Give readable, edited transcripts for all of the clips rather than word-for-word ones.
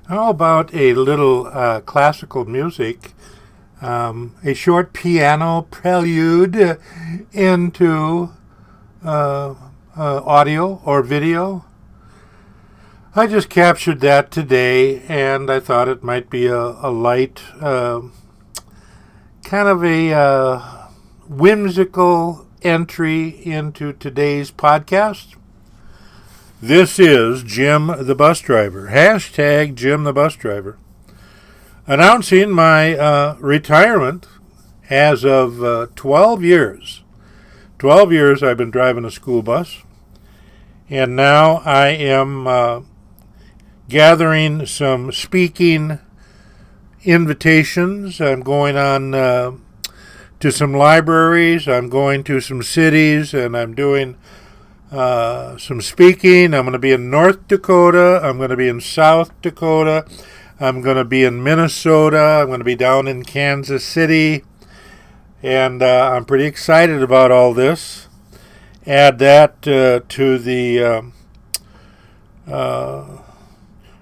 How about a little classical music, a short piano prelude into audio or video? I just captured that today, and I thought it might be a light, kind of a whimsical entry into today's podcast. This is Jim the Bus Driver, hashtag Jim the Bus Driver, announcing my retirement as of 12 years. 12 years I've been driving a school bus, and now I am gathering some speaking invitations. I'm going on to some libraries, I'm going to some cities, and I'm doing some speaking. I'm going to be in North Dakota. I'm going to be in South Dakota. I'm going to be in Minnesota. I'm going to be down in Kansas City. And I'm pretty excited about all this. Add that to the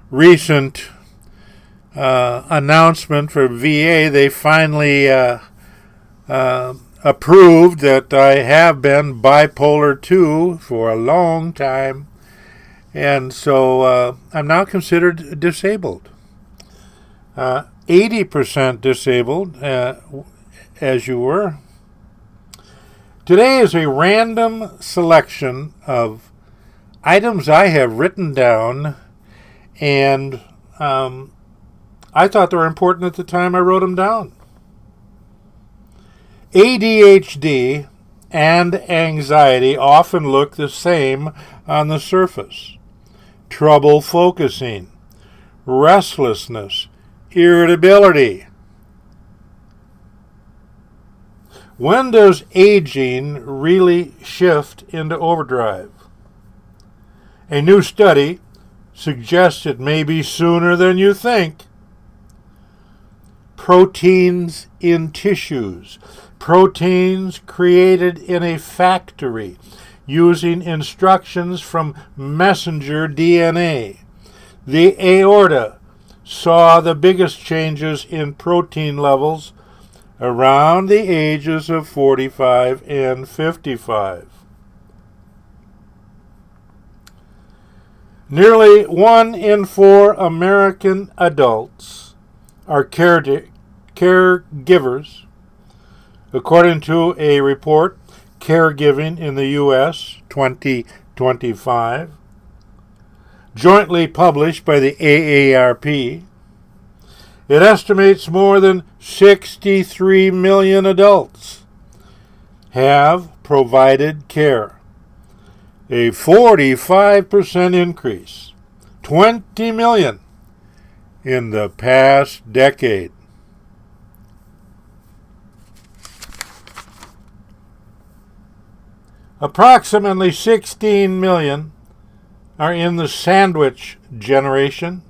recent announcement for VA. They finally approved that I have been Bipolar-2 for a long time, and so I'm now considered disabled. 80% disabled, as you were. Today is a random selection of items I have written down, and I thought they were important at the time I wrote them down. ADHD and anxiety often look the same on the surface. Trouble focusing, restlessness, irritability. When does aging really shift into overdrive? A new study suggests it may be sooner than you think. Proteins in tissues. Proteins created in a factory using instructions from messenger DNA. The aorta saw the biggest changes in protein levels around the ages of 45 and 55. Nearly 1 in 4 American adults are caregivers. According to a report, Caregiving in the U.S. 2025, jointly published by the AARP, it estimates more than 63 million adults have provided care, a 45% increase, 20 million in the past decade. Approximately 16 million are in the sandwich generation,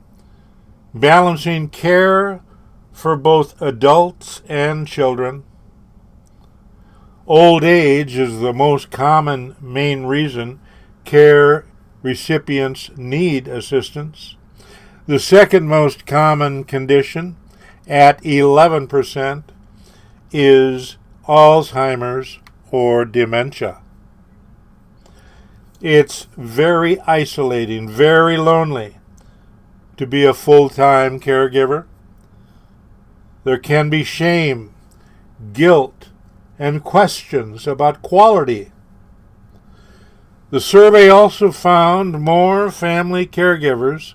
balancing care for both adults and children. Old age is the most common main reason care recipients need assistance. The second most common condition, at 11%, is Alzheimer's or dementia. It's very isolating, very lonely to be a full-time caregiver. There can be shame, guilt, and questions about quality. The survey also found more family caregivers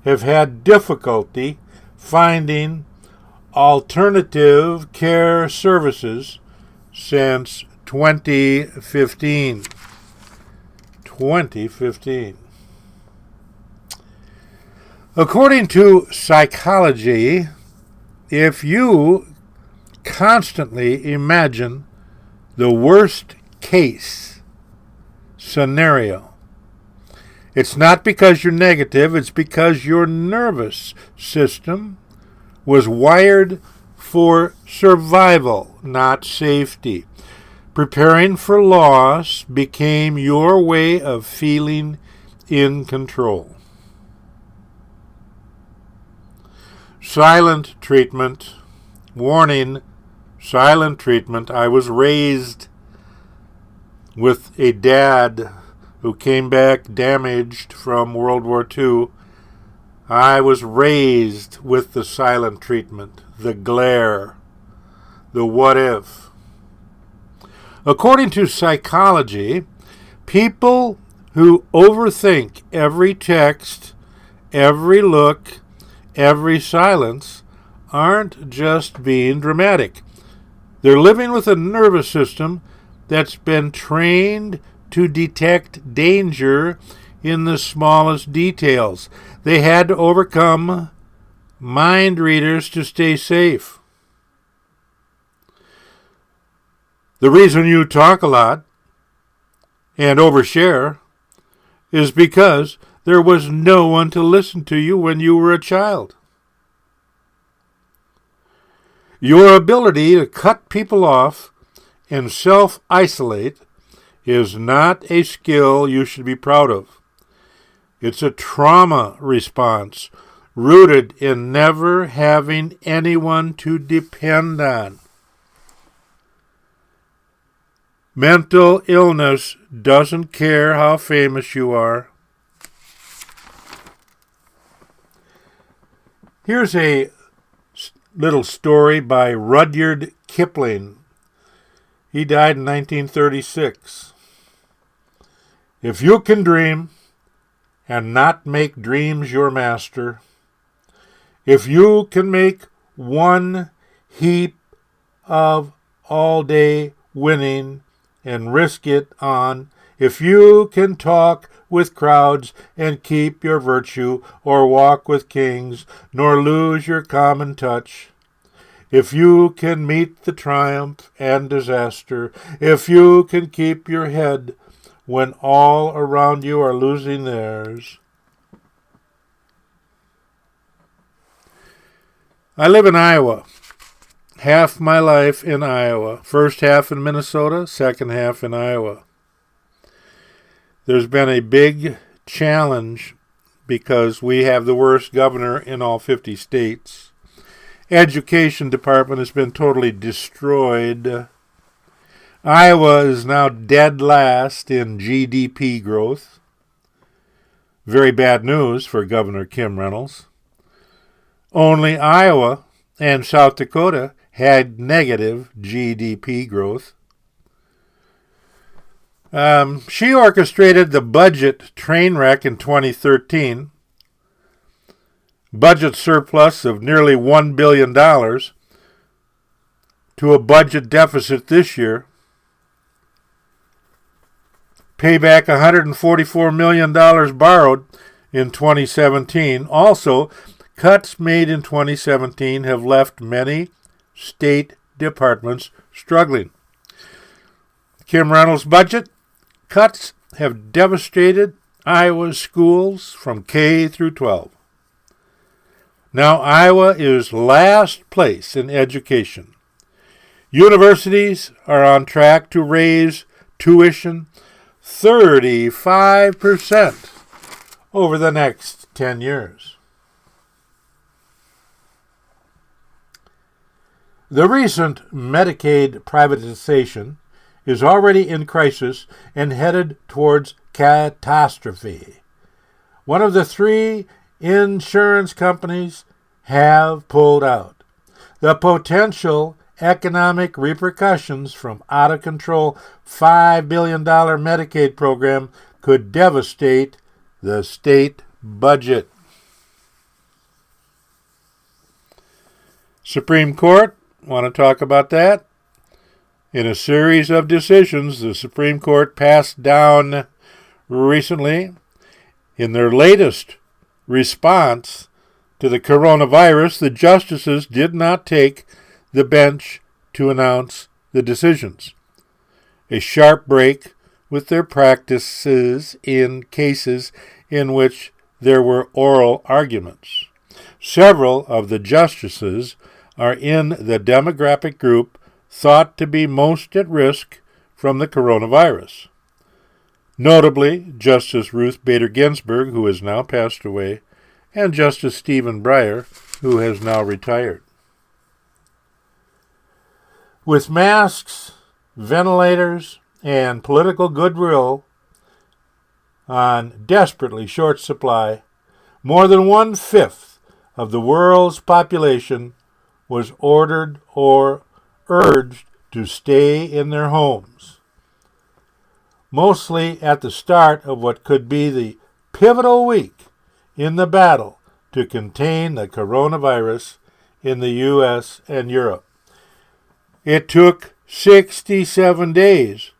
have had difficulty finding alternative care services since 2015. 2015. According to psychology, if you constantly imagine the worst case scenario, it's not because you're negative, it's because your nervous system was wired for survival, not safety. Preparing for loss became your way of feeling in control. Silent treatment. Warning, silent treatment. I was raised with a dad who came back damaged from World War II. I was raised with the silent treatment, the glare, the what if. According to psychology, people who overthink every text, every look, every silence aren't just being dramatic. They're living with a nervous system that's been trained to detect danger in the smallest details. They had to overcome mind readers to stay safe. The reason you talk a lot and overshare is because there was no one to listen to you when you were a child. Your ability to cut people off and self-isolate is not a skill you should be proud of. It's a trauma response rooted in never having anyone to depend on. Mental illness doesn't care how famous you are. Here's a little story by Rudyard Kipling. He died in 1936. If you can dream and not make dreams your master, if you can make one heap of all-day winning and risk it on, if you can talk with crowds and keep your virtue, or walk with kings, nor lose your common touch, if you can meet the triumph and disaster, if you can keep your head when all around you are losing theirs. I live in Iowa. Half my life in Iowa. First half in Minnesota, second half in Iowa. There's been a big challenge because we have the worst governor in all 50 states. Education department has been totally destroyed. Iowa is now dead last in GDP growth. Very bad news for Governor Kim Reynolds. Only Iowa and South Dakota had negative GDP growth. She orchestrated the budget train wreck in 2013. Budget surplus of nearly $1 billion to a budget deficit this year. Pay back $144 million borrowed in 2017. Also, cuts made in 2017 have left many state departments struggling. Kim Reynolds' budget cuts have devastated Iowa's schools from K through 12. Now Iowa is last place in education. Universities are on track to raise tuition 35% over the next 10 years. The recent Medicaid privatization is already in crisis and headed towards catastrophe. One of the 3 insurance companies have pulled out. The potential economic repercussions from out-of-control $5 billion Medicaid program could devastate the state budget. Supreme Court, want to talk about that? In a series of decisions the Supreme Court passed down recently, in their latest response to the coronavirus, the justices did not take the bench to announce the decisions. A sharp break with their practices in cases in which there were oral arguments. Several of the justices are in the demographic group thought to be most at risk from the coronavirus. Notably, Justice Ruth Bader Ginsburg, who has now passed away, and Justice Stephen Breyer, who has now retired. With masks, ventilators, and political goodwill on desperately short supply, more than 1/5 of the world's population was ordered or urged to stay in their homes, mostly at the start of what could be the pivotal week in the battle to contain the coronavirus in the U.S. and Europe. It took 67 days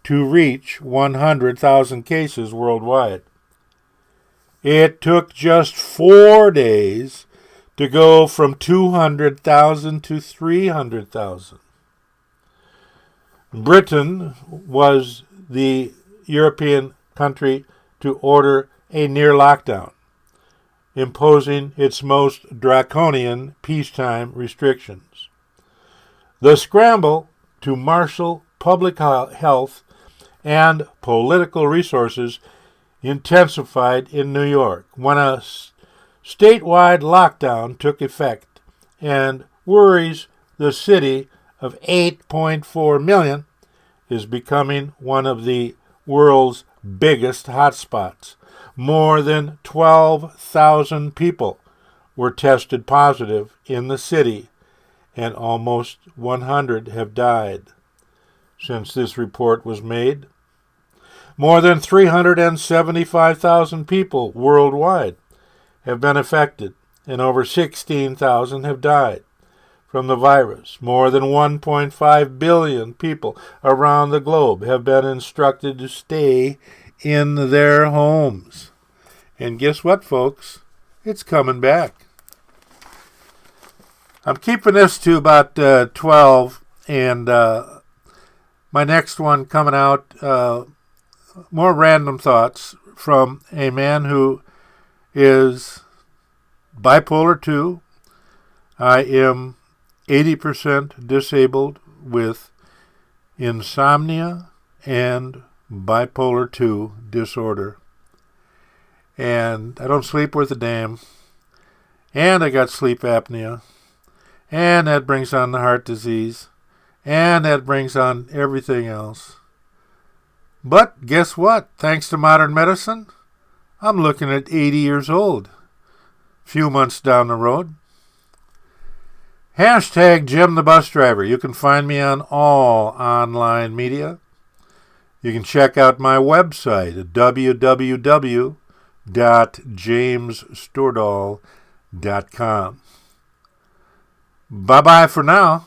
to reach 100,000 cases worldwide. It took just 4 days to go from 200,000 to 300,000. Britain was the European country to order a near lockdown, imposing its most draconian peacetime restrictions. The scramble to marshal public health and political resources intensified in New York when a statewide lockdown took effect and worries the city of 8.4 million is becoming one of the world's biggest hotspots. More than 12,000 people were tested positive in the city, and almost 100 have died since this report was made. More than 375,000 people worldwide have been affected, and over 16,000 have died from the virus. More than 1.5 billion people around the globe have been instructed to stay in their homes. And guess what, folks? It's coming back. I'm keeping this to about 12, and my next one coming out, more random thoughts from a man who is bipolar 2. I am 80% disabled with insomnia and bipolar 2 disorder. And I don't sleep worth a damn. And I got sleep apnea. And that brings on the heart disease. And that brings on everything else. But guess what? Thanks to modern medicine, I'm looking at 80 years old. Few months down the road. Hashtag Jim the Bus Driver. You can find me on all online media. You can check out my website at www.jamesstourdal.com. Bye-bye for now.